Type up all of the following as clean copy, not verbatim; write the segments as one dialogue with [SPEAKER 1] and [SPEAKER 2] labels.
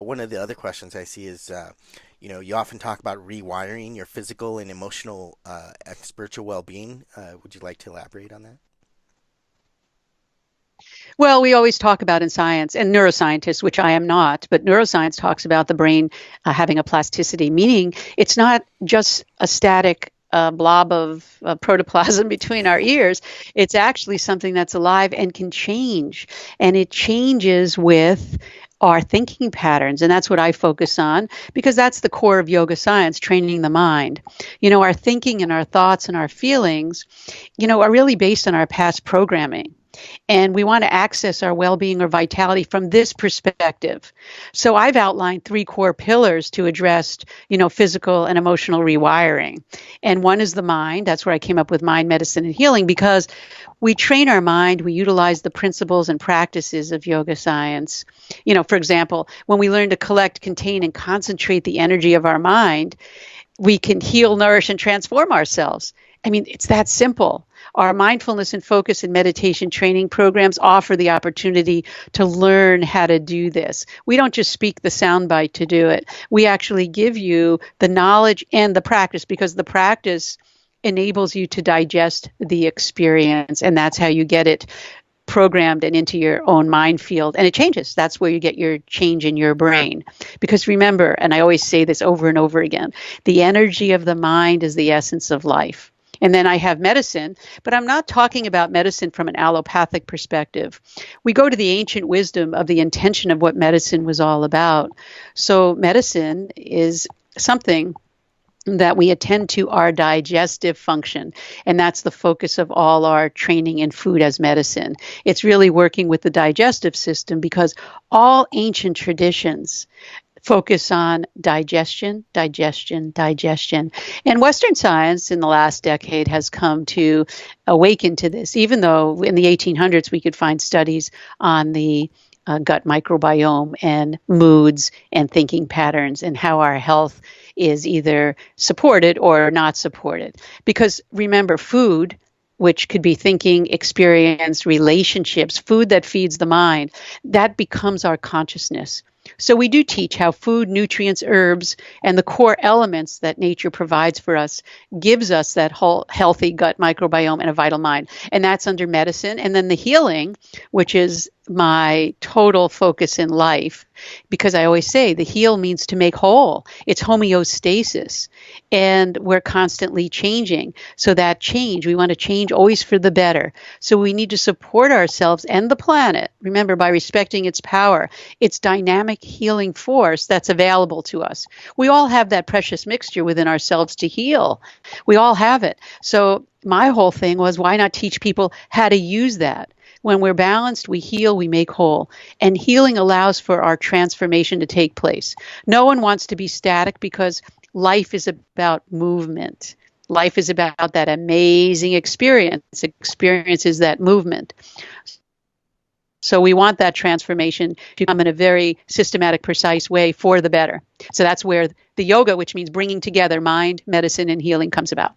[SPEAKER 1] one of the other questions I see is, you often talk about rewiring your physical and emotional and spiritual well-being. Would you like to elaborate on that?
[SPEAKER 2] Well, we always talk about in science and neuroscientists, which I am not, but neuroscience talks about the brain having a plasticity, meaning it's not just a static blob of protoplasm between our ears. It's actually something that's alive and can change. And it changes with our thinking patterns. And that's what I focus on because that's the core of yoga science, training the mind. Our thinking and our thoughts and our feelings, are really based on our past programming. And we want to access our well-being or vitality from this perspective. So I've outlined three core pillars to address, physical and emotional rewiring. And one is the mind. That's where I came up with mind, medicine, and healing, because we train our mind, we utilize the principles and practices of yoga science. For example, when we learn to collect, contain, and concentrate the energy of our mind, we can heal, nourish, and transform ourselves. I mean, it's that simple. Our mindfulness and focus and meditation training programs offer the opportunity to learn how to do this. We don't just speak the soundbite to do it. We actually give you the knowledge and the practice, because the practice enables you to digest the experience, and that's how you get it programmed and into your own mind field, and it changes. That's where you get your change in your brain. Because remember, and I always say this over and over again, the energy of the mind is the essence of life. And then I have medicine, but I'm not talking about medicine from an allopathic perspective. We go to the ancient wisdom of the intention of what medicine was all about. So medicine is something that we attend to our digestive function. And that's the focus of all our training in food as medicine. It's really working with the digestive system, because all ancient traditions focus on digestion, digestion, digestion. And Western science in the last decade has come to awaken to this, even though in the 1800s we could find studies on the gut microbiome and moods and thinking patterns and how our health is either supported or not supported. Because remember, food, which could be thinking, experience, relationships, food that feeds the mind, that becomes our consciousness. So we do teach how food, nutrients, herbs, and the core elements that nature provides for us gives us that whole healthy gut microbiome and a vital mind. And that's under medicine. And then the healing, which is my total focus in life, because I always say the heal means to make whole. It's homeostasis, and we're constantly changing. So that change, we want to change always for the better. So we need to support ourselves and the planet, remember, by respecting its power, its dynamic healing force that's available to us. We all have that precious mixture within ourselves to heal. We all have it. So my whole thing was, why not teach people how to use that? When we're balanced, we heal, we make whole. And healing allows for our transformation to take place. No one wants to be static, because life is about movement. Life is about that amazing experience. Experience is that movement. So we want that transformation to come in a very systematic, precise way for the better. So that's where the yoga, which means bringing together mind, medicine, and healing, comes about.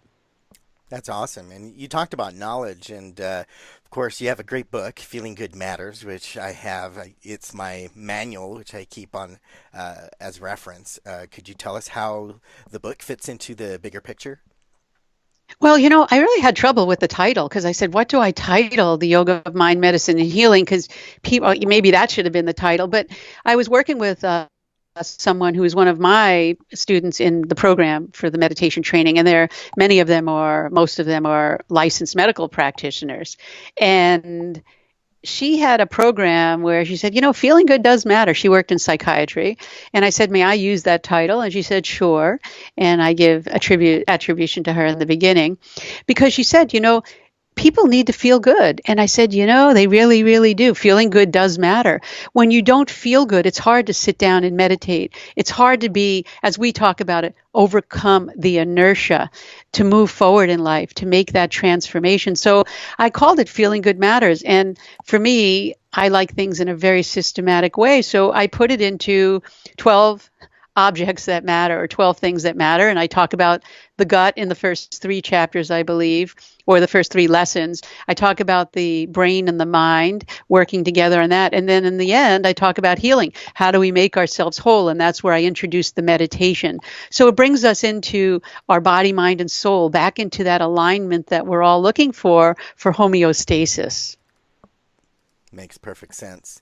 [SPEAKER 1] That's awesome. And you talked about knowledge, and of course, you have a great book, Feeling Good Matters, which I have. It's my manual, which I keep on as reference. Could you tell us how the book fits into the bigger picture?
[SPEAKER 2] Well, I really had trouble with the title, because I said, what do I title the yoga of mind, medicine, and healing? Because people, maybe that should have been the title. But I was working with someone who is one of my students in the program for the meditation training, and most of them are licensed medical practitioners. And she had a program where she said, feeling good does matter. She worked in psychiatry. And I said, may I use that title? And she said, sure. And I give attribution to her in the beginning, because she said, people need to feel good. And I said, they really, really do. Feeling good does matter. When you don't feel good, it's hard to sit down and meditate. It's hard to be, as we talk about it, overcome the inertia, to move forward in life, to make that transformation. So I called it Feeling Good Matters. And for me, I like things in a very systematic way. So I put it into 12 objects that matter, or 12 things that matter. And I talk about the gut in the first 3 chapters, I believe, or the first 3 lessons. I talk about the brain and the mind working together on that. And then in the end, I talk about healing. How do we make ourselves whole? And that's where I introduce the meditation. So it brings us into our body, mind, and soul, back into that alignment that we're all looking for homeostasis.
[SPEAKER 1] Makes perfect sense.